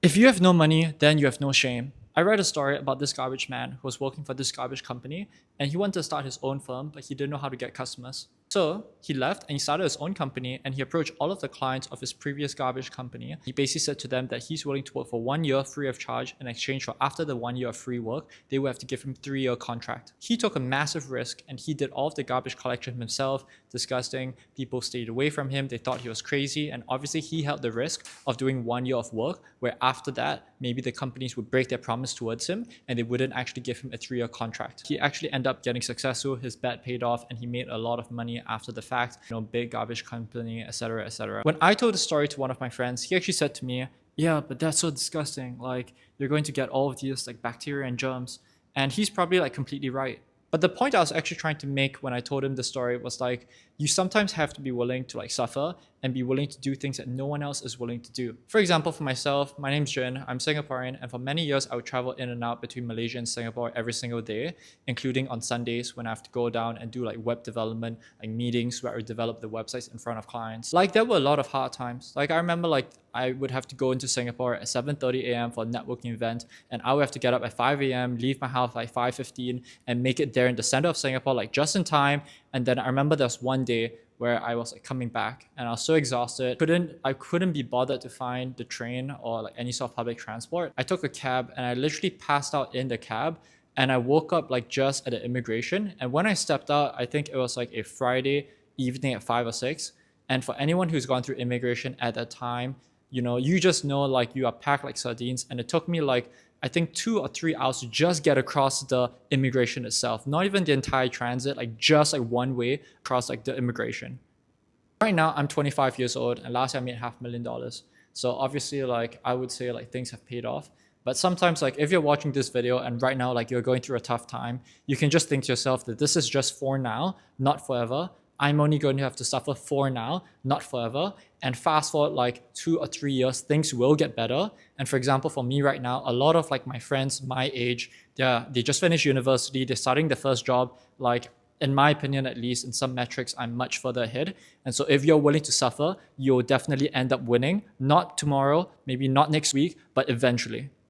If you have no money, then you have no shame. I read a story about this garbage man who was working for this garbage company and he wanted to start his own firm, but he didn't know how to get customers. So he left and he started his own company and he approached all of the clients of his previous garbage company. He basically said to them that he's willing to work for 1 year free of charge in exchange for after the 1 year of free work, they would have to give him 3 year contract. He took a massive risk and he did all of the garbage collection himself, disgusting. People stayed away from him. They thought he was crazy. And obviously he held the risk of doing 1 year of work where after that, maybe the companies would break their promise towards him and they wouldn't actually give him a 3 year contract. He actually ended up getting successful. His bet paid off and he made a lot of money after the fact, big garbage company, etc., etc. When I told the story to one of my friends, he actually said to me, yeah, but that's so disgusting. Like, you're going to get all of these like bacteria and germs. And he's probably like completely right. But the point I was actually trying to make when I told him the story was like, you sometimes have to be willing to like suffer and be willing to do things that no one else is willing to do. For example, for myself, my name's Jin, I'm Singaporean, and for many years I would travel in and out between Malaysia and Singapore every single day, including on Sundays when I have to go down and do like web development, like meetings where I would develop the websites in front of clients. Like there were a lot of hard times. Like I remember like I would have to go into Singapore at 7:30 a.m. for a networking event, and I would have to get up at 5 a.m., leave my house like 5:15 and make it there in the center of Singapore like just in time. And then I remember there was one day where I was like coming back and I was so exhausted. I couldn't be bothered to find the train or like any sort of public transport. I took a cab and I literally passed out in the cab and I woke up like just at the immigration. And when I stepped out, I think it was like a Friday evening at 5 or 6. And for anyone who's gone through immigration at that time, you just know like you are packed like sardines. And it took me like I think 2 or 3 hours to just get across the immigration itself. Not even the entire transit, like just like one way across like the immigration. Right now, I'm 25 years old and last year I made $500,000. So obviously like I would say like things have paid off. But sometimes like if you're watching this video and right now like you're going through a tough time, you can just think to yourself that this is just for now, not forever. I'm only going to have to suffer for now, not forever. And fast forward like 2 or 3 years, things will get better. And for example, for me right now, a lot of like my friends my age, they just finished university, they're starting their first job. Like in my opinion, at least in some metrics, I'm much further ahead. And so if you're willing to suffer, you'll definitely end up winning. Not tomorrow, maybe not next week, but eventually.